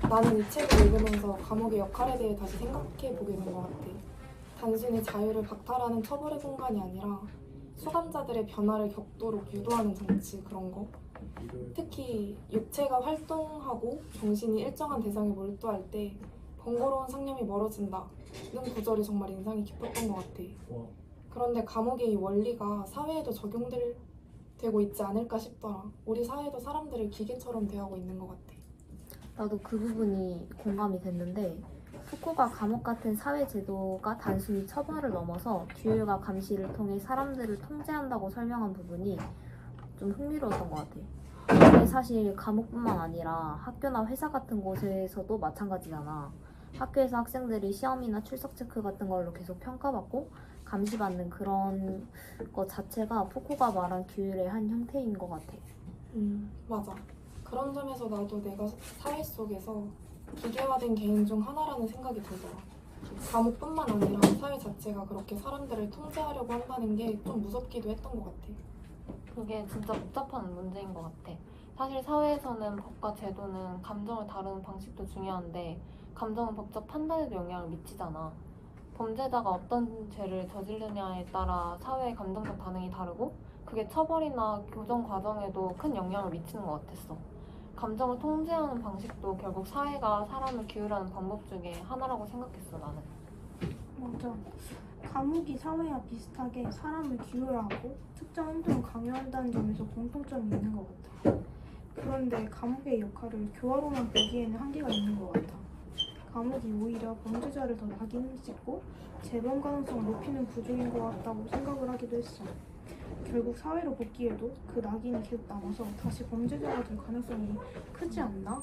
나는 이 책을 읽으면서 감옥의 역할에 대해 다시 생각해 보게 된 것 같아. 단순히 자유를 박탈하는 처벌의 공간이 아니라 수감자들의 변화를 겪도록 유도하는 장치, 그런 거. 특히 육체가 활동하고 정신이 일정한 대상에 몰두할 때 번거로운 상념이 멀어진다는 구절이 정말 인상이 깊었던 것 같아. 그런데 감옥의 이 원리가 사회에도 적용되고 있지 않을까 싶더라. 우리 사회도 사람들을 기계처럼 대하고 있는 것 같아. 나도 그 부분이 공감이 됐는데 푸코가 감옥 같은 사회 제도가 단순히 처벌을 넘어서 규율과 감시를 통해 사람들을 통제한다고 설명한 부분이 좀 흥미로웠던 것 같아. 근데 사실 감옥뿐만 아니라 학교나 회사 같은 곳에서도 마찬가지잖아. 학교에서 학생들이 시험이나 출석 체크 같은 걸로 계속 평가받고 감시받는 그런 것 자체가 푸코가 말한 규율의 한 형태인 것 같아. 맞아. 그런 점에서 나도 내가 사회 속에서 기계화된 개인 중 하나라는 생각이 들더라. 감옥뿐만 아니라 사회 자체가 그렇게 사람들을 통제하려고 한다는 게 좀 무섭기도 했던 것 같아. 그게 진짜 복잡한 문제인 것 같아. 사실 사회에서는 법과 제도는 감정을 다루는 방식도 중요한데 감정은 법적 판단에도 영향을 미치잖아. 범죄자가 어떤 죄를 저지르냐에 따라 사회의 감정적 반응이 다르고 그게 처벌이나 교정 과정에도 큰 영향을 미치는 것 같았어. 감정을 통제하는 방식도 결국 사회가 사람을 규율하는 방법 중에 하나라고 생각했어, 나는. 맞아. 감옥이 사회와 비슷하게 사람을 규율하고 특정 행동을 강요한다는 점에서 공통점이 있는 것 같아. 그런데 감옥의 역할을 교화로만 보기에는 한계가 있는 것 같아. 감옥이 오히려 범죄자를 더 낙인을 찍고 재범 가능성을 높이는 구조인 것 같다고 생각을 하기도 했어. 결국 사회로 복귀해도 그 낙인이 계속 남아서 다시 범죄자가 될 가능성이 크지 않나?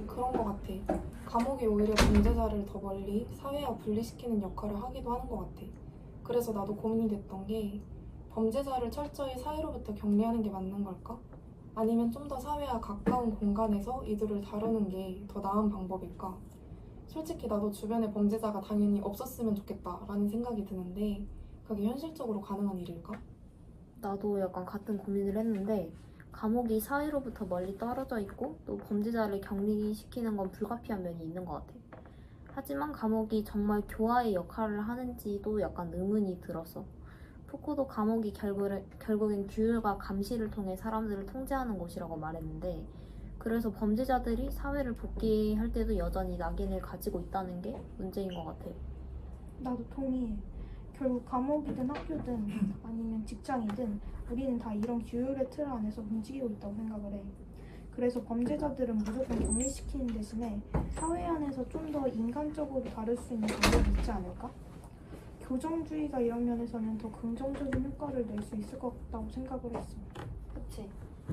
그런 것 같아. 감옥이 오히려 범죄자를 더 멀리 사회와 분리시키는 역할을 하기도 하는 것 같아. 그래서 나도 고민이 됐던 게 범죄자를 철저히 사회로부터 격리하는 게 맞는 걸까? 아니면 좀 더 사회와 가까운 공간에서 이들을 다루는 게 더 나은 방법일까? 솔직히 나도 주변에 범죄자가 당연히 없었으면 좋겠다라는 생각이 드는데 그게 현실적으로 가능한 일일까? 나도 약간 같은 고민을 했는데 감옥이 사회로부터 멀리 떨어져 있고 또 범죄자를 격리시키는 건 불가피한 면이 있는 것 같아. 하지만 감옥이 정말 교화의 역할을 하는지도 약간 의문이 들었어. 푸코도 감옥이 결국엔 규율과 감시를 통해 사람들을 통제하는 곳이라고 말했는데 그래서 범죄자들이 사회를 복귀할 때도 여전히 낙인을 가지고 있다는 게 문제인 것 같아. 나도 동의해. 결국 감옥이든 학교든 아니면 직장이든 우리는 다 이런 규율의 틀 안에서 움직이고 있다고 생각을 해. 그래서 범죄자들은 무조건 격리시키는 대신에 사회 안에서 좀 더 인간적으로 다룰 수 있는 방법이 있지 않을까? 교정주의가 이런 면에서는 더 긍정적인 효과를 낼 수 있을 것 같다고 생각을 했어. 그치.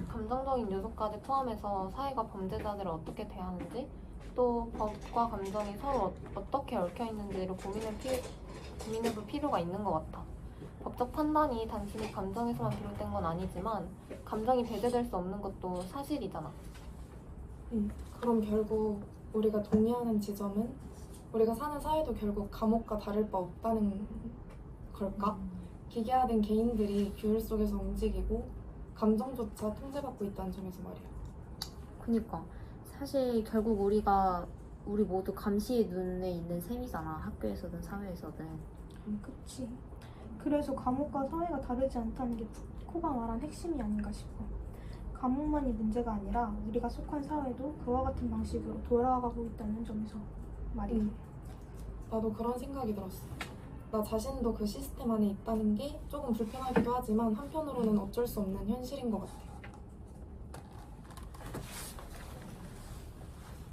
감정적인 요소까지 포함해서 사회가 범죄자들을 어떻게 대하는지 또 법과 감정이 서로 어떻게 얽혀있는지를 고민해볼 필요가 있는 것 같아. 법적 판단이 단순히 감정에서만 비롯된 건 아니지만 감정이 배제될 수 없는 것도 사실이잖아. 그럼 결국 우리가 동의하는 지점은 우리가 사는 사회도 결국 감옥과 다를 바 없다는 걸까? 기계화된 개인들이 규율 속에서 움직이고 감정조차 통제받고 있다는 점에서 말이야. 그니까 사실 결국 우리 모두 감시의 눈에 있는 셈이잖아. 학교에서든 사회에서든. 그치. 그래서 감옥과 사회가 다르지 않다는 게 푸코가 말한 핵심이 아닌가 싶어. 감옥만이 문제가 아니라 우리가 속한 사회도 그와 같은 방식으로 돌아가고 있다는 점에서 말이야. 나도 그런 생각이 들었어. 나 자신도 그 시스템 안에 있다는 게 조금 불편하기도 하지만 한편으로는 어쩔 수 없는 현실인 것 같아.